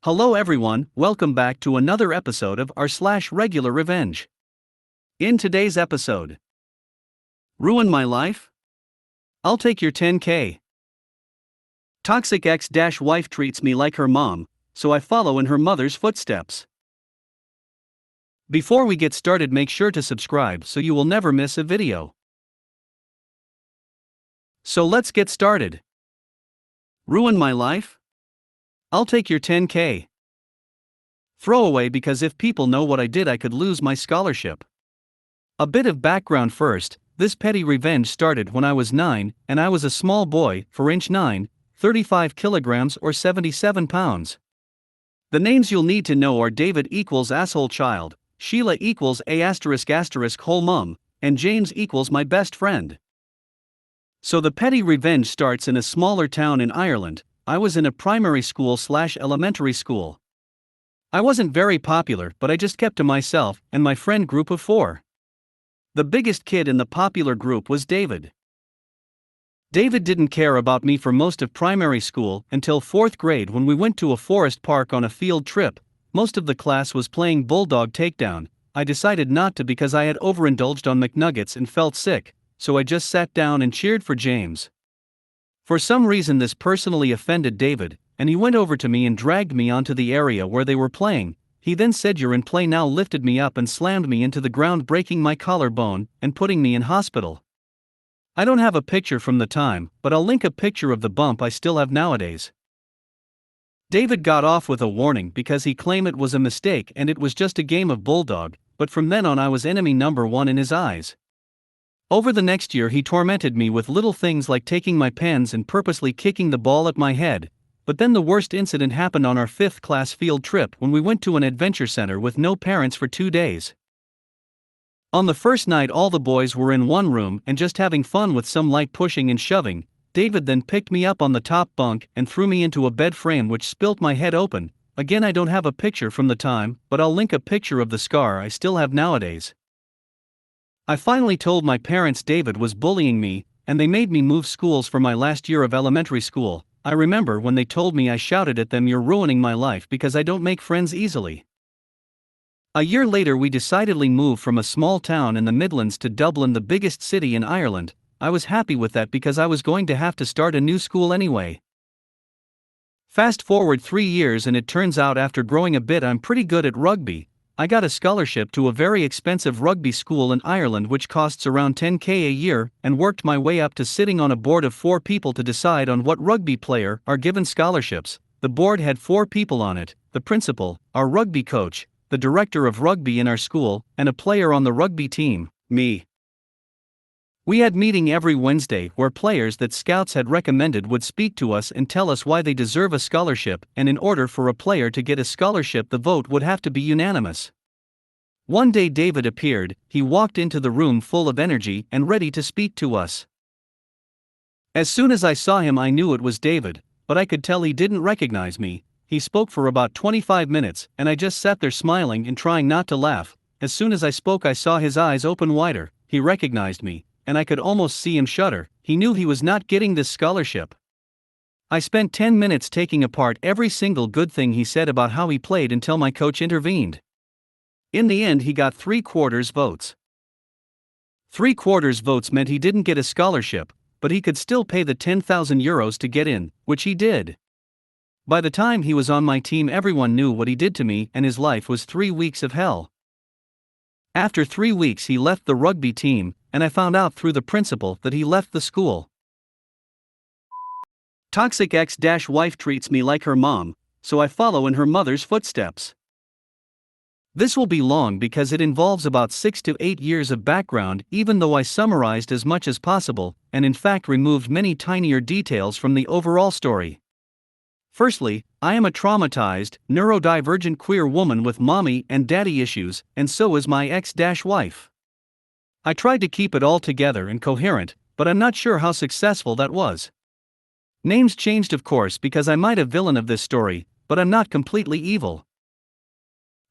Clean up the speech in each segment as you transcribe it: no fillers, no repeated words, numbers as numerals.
Hello everyone, welcome back to another episode of r/slash regular revenge. In today's episode, ruin my life? I'll take your 10k. Toxic ex-wife treats me like her mom, so I follow in her mother's footsteps. Before we get started, make sure to subscribe so you will never miss a video. So let's get started. Ruin my life? I'll take your 10k. Throwaway, because if people know what I did, I could lose my scholarship. A bit of background first. This petty revenge started when I was 9, and I was a small boy, 4'9", 35 kilograms or 77 pounds. The names you'll need to know are David equals asshole child, Sheila equals *** whole mum, and James equals my best friend. So the petty revenge starts in a smaller town in Ireland. I was in a primary school/elementary school. I wasn't very popular, but I just kept to myself and my friend group of 4. The biggest kid in the popular group was David. David didn't care about me for most of primary school until 4th grade, when we went to a forest park on a field trip. Most of the class was playing bulldog takedown. I decided not to because I had overindulged on McNuggets and felt sick, so I just sat down and cheered for James. For some reason this personally offended David, and he went over to me and dragged me onto the area where they were playing. He then said, "You're in play now," lifted me up and slammed me into the ground, breaking my collarbone and putting me in hospital. I don't have a picture from the time, but I'll link a picture of the bump I still have nowadays. David got off with a warning because he claimed it was a mistake and it was just a game of bulldog, but from then on I was enemy number 1 in his eyes. Over the next year he tormented me with little things like taking my pens and purposely kicking the ball at my head. But then the worst incident happened on our 5th class field trip, when we went to an adventure center with no parents for 2 days. On the first night all the boys were in one room and just having fun with some light pushing and shoving. David then picked me up on the top bunk and threw me into a bed frame which spilt my head open. Again, I don't have a picture from the time, but I'll link a picture of the scar I still have nowadays. I finally told my parents David was bullying me, and they made me move schools for my last year of elementary school. I remember when they told me, I shouted at them, "You're ruining my life," because I don't make friends easily. A year later we decidedly moved from a small town in the Midlands to Dublin, the biggest city in Ireland. I was happy with that because I was going to have to start a new school anyway. Fast forward 3 years and it turns out after growing a bit I'm pretty good at rugby. I got a scholarship to a very expensive rugby school in Ireland which costs around 10k a year, and worked my way up to sitting on a board of 4 people to decide on what rugby player are given scholarships. The board had 4 people on it: the principal, our rugby coach, the director of rugby in our school, and a player on the rugby team, me. We had meeting every Wednesday where players that scouts had recommended would speak to us and tell us why they deserve a scholarship, and in order for a player to get a scholarship the vote would have to be unanimous. One day David appeared. He walked into the room full of energy and ready to speak to us. As soon as I saw him I knew it was David, but I could tell he didn't recognize me. He spoke for about 25 minutes and I just sat there smiling and trying not to laugh. As soon as I spoke I saw his eyes open wider. He recognized me, and I could almost see him shudder. He knew he was not getting this scholarship. I spent 10 minutes taking apart every single good thing he said about how he played until my coach intervened. In the end he got 3/4 votes. 3/4 votes meant he didn't get a scholarship, but he could still pay the €10,000 to get in, which he did. By the time he was on my team everyone knew what he did to me, and his life was 3 weeks of hell. After 3 weeks he left the rugby team, and I found out through the principal that he left the school. Toxic ex-wife treats me like her mom, so I follow in her mother's footsteps. This will be long because it involves about 6 to 8 years of background, even though I summarized as much as possible, and in fact removed many tinier details from the overall story. Firstly, I am a traumatized, neurodivergent queer woman with mommy and daddy issues, and so is my ex-wife. I tried to keep it all together and coherent, but I'm not sure how successful that was. Names changed of course because I might have villain of this story, but I'm not completely evil.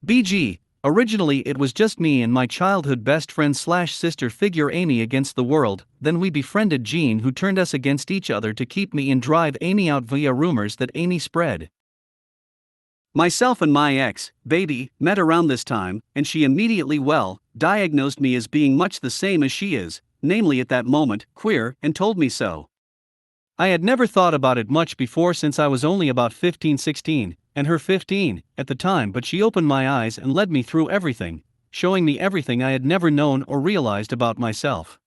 BG, Originally it was just me and my childhood best friend/sister figure Amy against the world. Then we befriended Jean, who turned us against each other to keep me and drive Amy out via rumors that Amy spread. Myself and my ex, baby, met around this time, and she immediately diagnosed me as being much the same as she is, namely at that moment, queer, and told me so. I had never thought about it much before since I was only about 15-16, and her 15, at the time, but she opened my eyes and led me through everything, showing me everything I had never known or realized about myself.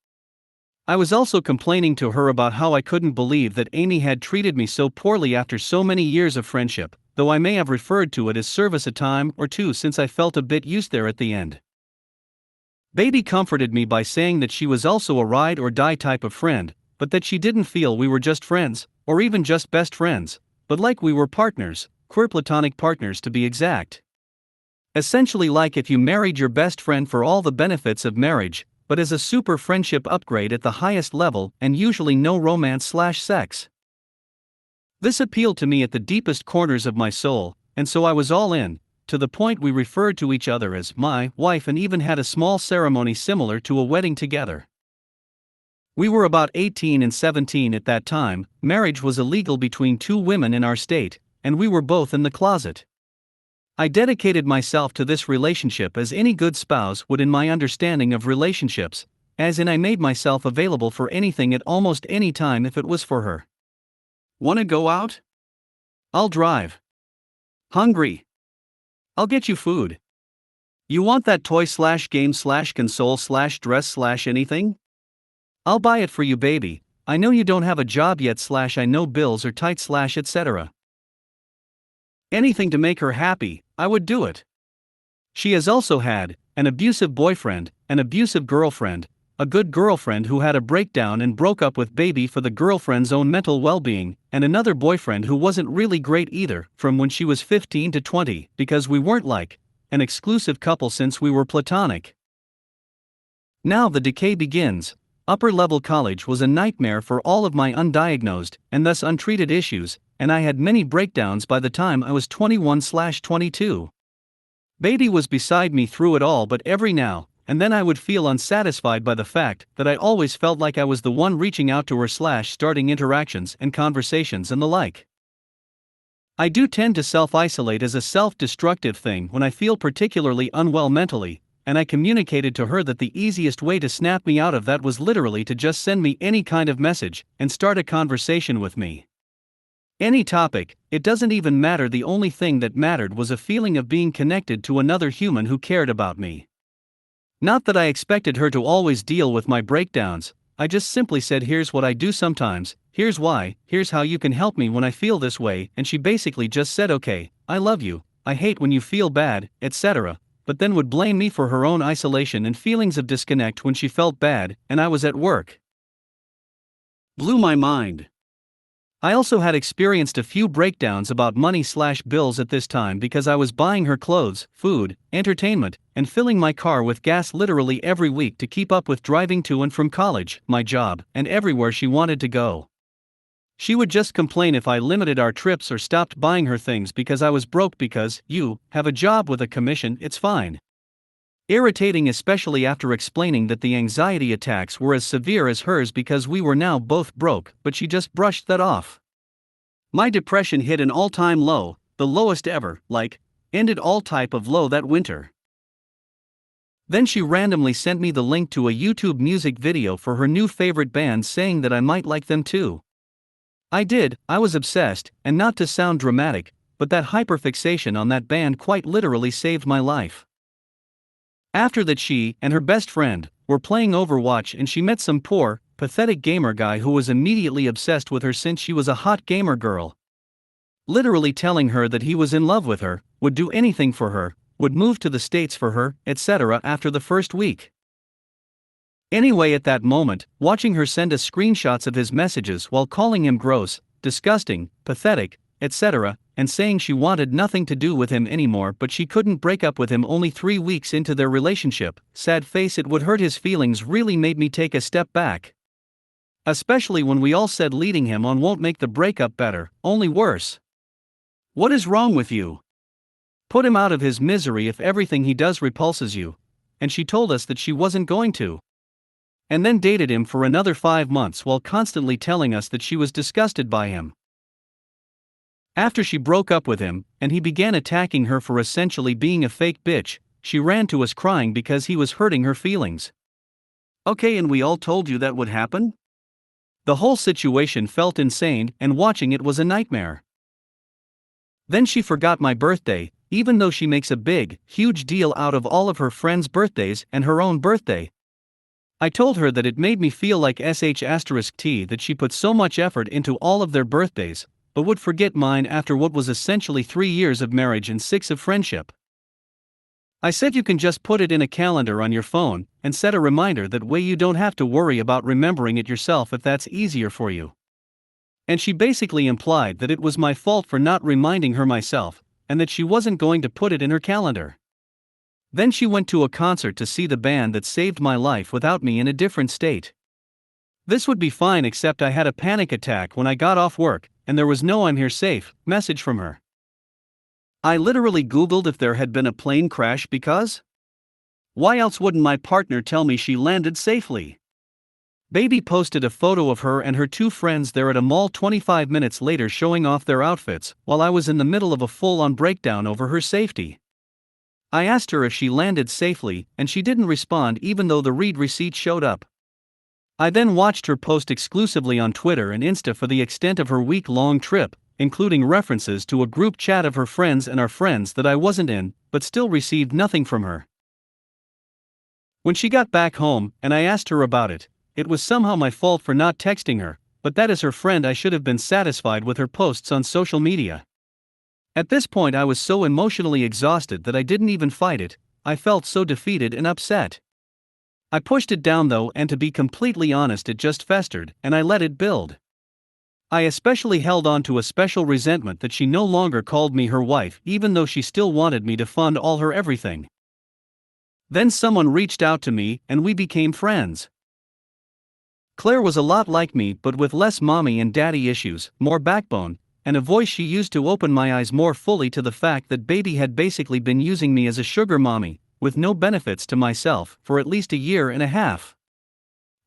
I was also complaining to her about how I couldn't believe that Amy had treated me so poorly after so many years of friendship, though I may have referred to it as service a time or two since I felt a bit used there at the end. Baby comforted me by saying that she was also a ride or die type of friend, but that she didn't feel we were just friends, or even just best friends, but like we were partners, queer platonic partners to be exact. Essentially like if you married your best friend for all the benefits of marriage, but as a super friendship upgrade at the highest level and usually no romance/sex. This appealed to me at the deepest corners of my soul, and so I was all in, to the point we referred to each other as my wife and even had a small ceremony similar to a wedding together. We were about 18 and 17 at that time. Marriage was illegal between two women in our state, and we were both in the closet. I dedicated myself to this relationship as any good spouse would in my understanding of relationships, as in I made myself available for anything at almost any time if it was for her. Wanna go out? I'll drive. Hungry? I'll get you food. You want that toy/game/console/dress/anything? I'll buy it for you, baby. I know you don't have a job yet/I know bills are tight/etc. Anything to make her happy, I would do it. She has also had an abusive boyfriend, an abusive girlfriend, a good girlfriend who had a breakdown and broke up with baby for the girlfriend's own mental well-being, and another boyfriend who wasn't really great either, from when she was 15 to 20, because we weren't like an exclusive couple since we were platonic. Now the decay begins. Upper-level college was a nightmare for all of my undiagnosed, and thus untreated issues, and I had many breakdowns by the time I was 21/22. Baby was beside me through it all, but every now and then I would feel unsatisfied by the fact that I always felt like I was the one reaching out to her/starting interactions and conversations and the like. I do tend to self-isolate as a self-destructive thing when I feel particularly unwell mentally, and I communicated to her that the easiest way to snap me out of that was literally to just send me any kind of message and start a conversation with me. Any topic, it doesn't even matter. The only thing that mattered was a feeling of being connected to another human who cared about me. Not that I expected her to always deal with my breakdowns, I just simply said, here's what I do sometimes, here's why, here's how you can help me when I feel this way, and she basically just said, okay, I love you, I hate when you feel bad, etc., but then would blame me for her own isolation and feelings of disconnect when she felt bad and I was at work. Blew my mind. I also had experienced a few breakdowns about money/bills at this time because I was buying her clothes, food, entertainment, and filling my car with gas literally every week to keep up with driving to and from college, my job, and everywhere she wanted to go. She would just complain if I limited our trips or stopped buying her things because I was broke. Because you have a job with a commission, it's fine. Irritating, especially after explaining that the anxiety attacks were as severe as hers because we were now both broke, but she just brushed that off. My depression hit an all-time low, the lowest ever, ended all type of low that winter. Then she randomly sent me the link to a YouTube music video for her new favorite band, saying that I might like them too. I did. I was obsessed, and not to sound dramatic, but that hyperfixation on that band quite literally saved my life. After that, she and her best friend were playing Overwatch, and she met some poor, pathetic gamer guy who was immediately obsessed with her since she was a hot gamer girl. Literally telling her that he was in love with her, would do anything for her, would move to the States for her, etc. after the first week. Anyway, at that moment, watching her send us screenshots of his messages while calling him gross, disgusting, pathetic, etc., and saying she wanted nothing to do with him anymore, but she couldn't break up with him only 3 weeks into their relationship, sad face, it would hurt his feelings, really made me take a step back. Especially when we all said leading him on won't make the breakup better, only worse. What is wrong with you? Put him out of his misery if everything he does repulses you. And she told us that she wasn't going to. And then dated him for another 5 months while constantly telling us that she was disgusted by him. After she broke up with him, and he began attacking her for essentially being a fake bitch, she ran to us crying because he was hurting her feelings. Okay, and we all told you that would happen? The whole situation felt insane, and watching it was a nightmare. Then she forgot my birthday, even though she makes a big, huge deal out of all of her friends' birthdays and her own birthday. I told her that it made me feel like sh*t that she put so much effort into all of their birthdays, but would forget mine after what was essentially 3 years of marriage and 6 of friendship. I said you can just put it in a calendar on your phone, and set a reminder, that way you don't have to worry about remembering it yourself if that's easier for you. And she basically implied that it was my fault for not reminding her myself, and that she wasn't going to put it in her calendar. Then she went to a concert to see the band that saved my life without me in a different state. This would be fine, except I had a panic attack when I got off work, and there was no "I'm here safe" message from her. I literally Googled if there had been a plane crash because? Why else wouldn't my partner tell me she landed safely? Baby posted a photo of her and her 2 friends there at a mall 25 minutes later showing off their outfits, while I was in the middle of a full-on breakdown over her safety. I asked her if she landed safely, and she didn't respond even though the read receipt showed up. I then watched her post exclusively on Twitter and Insta for the extent of her week-long trip, including references to a group chat of her friends and our friends that I wasn't in, but still received nothing from her. When she got back home, and I asked her about it, it was somehow my fault for not texting her, but that as her friend I should have been satisfied with her posts on social media. At this point I was so emotionally exhausted that I didn't even fight it. I felt so defeated and upset. I pushed it down though, and to be completely honest, it just festered, and I let it build. I especially held on to a special resentment that she no longer called me her wife, even though she still wanted me to fund all her everything. Then someone reached out to me, and we became friends. Claire was a lot like me, but with less mommy and daddy issues, more backbone, and a voice she used to open my eyes more fully to the fact that baby had basically been using me as a sugar mommy, with no benefits to myself, for at least 1.5 years.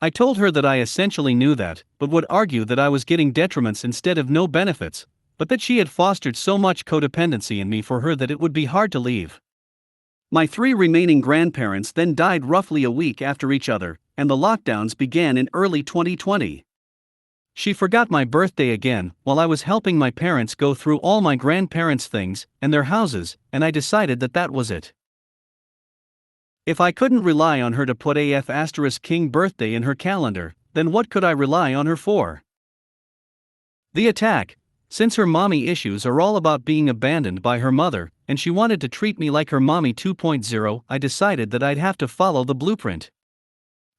I told her that I essentially knew that, but would argue that I was getting detriments instead of no benefits, but that she had fostered so much codependency in me for her that it would be hard to leave. My 3 remaining grandparents then died roughly a week after each other, and the lockdowns began in early 2020. She forgot my birthday again, while I was helping my parents go through all my grandparents' things and their houses, and I decided that that was it. If I couldn't rely on her to put *King birthday in her calendar, then what could I rely on her for? The attack. Since her mommy issues are all about being abandoned by her mother, and she wanted to treat me like her mommy 2.0, I decided that I'd have to follow the blueprint.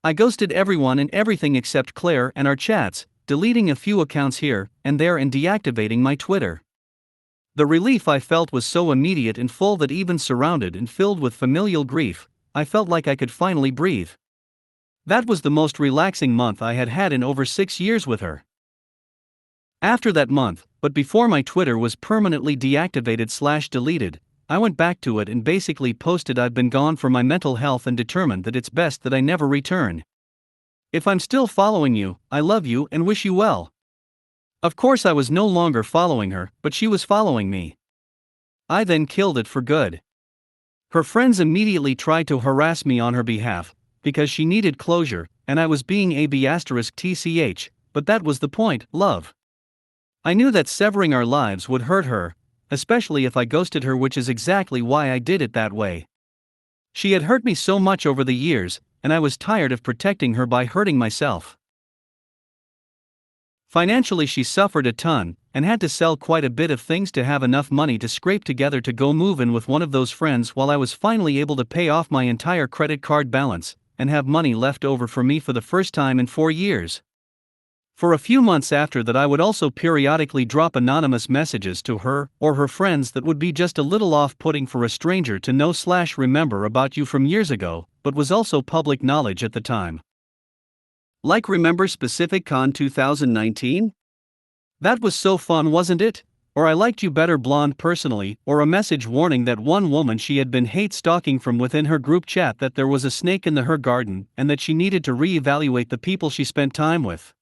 I ghosted everyone and everything except Claire and our chats, deleting a few accounts here and there and deactivating my Twitter. The relief I felt was so immediate and full that even surrounded and filled with familial grief, I felt like I could finally breathe. That was the most relaxing month I had had in over 6 years with her. After that month, but before my Twitter was permanently deactivated/deleted, I went back to it and basically posted I've been gone for my mental health and determined that it's best that I never return. If I'm still following you, I love you and wish you well. Of course I was no longer following her, but she was following me. I then killed it for good. Her friends immediately tried to harass me on her behalf, because she needed closure, and I was being *tch, but that was the point, love. I knew that severing our lives would hurt her, especially if I ghosted her, which is exactly why I did it that way. She had hurt me so much over the years, and I was tired of protecting her by hurting myself. Financially she suffered a ton, and had to sell quite a bit of things to have enough money to scrape together to go move in with one of those friends, while I was finally able to pay off my entire credit card balance, and have money left over for me for the first time in 4 years. For a few months after that I would also periodically drop anonymous messages to her or her friends that would be just a little off-putting for a stranger to know/remember about you from years ago, but was also public knowledge at the time. Like, remember Specific Con 2019? That was so fun, wasn't it? Or I liked you better blonde personally, or a message warning that one woman she had been hate stalking from within her group chat that there was a snake in her garden and that she needed to reevaluate the people she spent time with.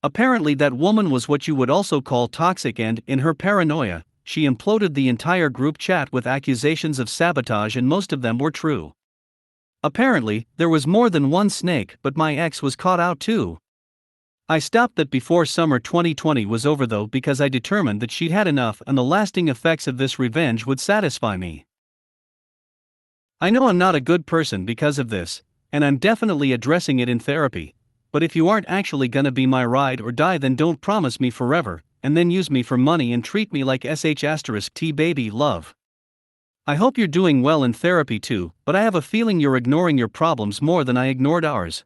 Apparently, that woman was what you would also call toxic, and, in her paranoia, she imploded the entire group chat with accusations of sabotage, and most of them were true. Apparently, there was more than one snake, but my ex was caught out too. I stopped that before summer 2020 was over though, because I determined that she'd had enough and the lasting effects of this revenge would satisfy me. I know I'm not a good person because of this, and I'm definitely addressing it in therapy, but if you aren't actually gonna be my ride or die, then don't promise me forever, and then use me for money and treat me like sh*t baby love. I hope you're doing well in therapy too, but I have a feeling you're ignoring your problems more than I ignored ours.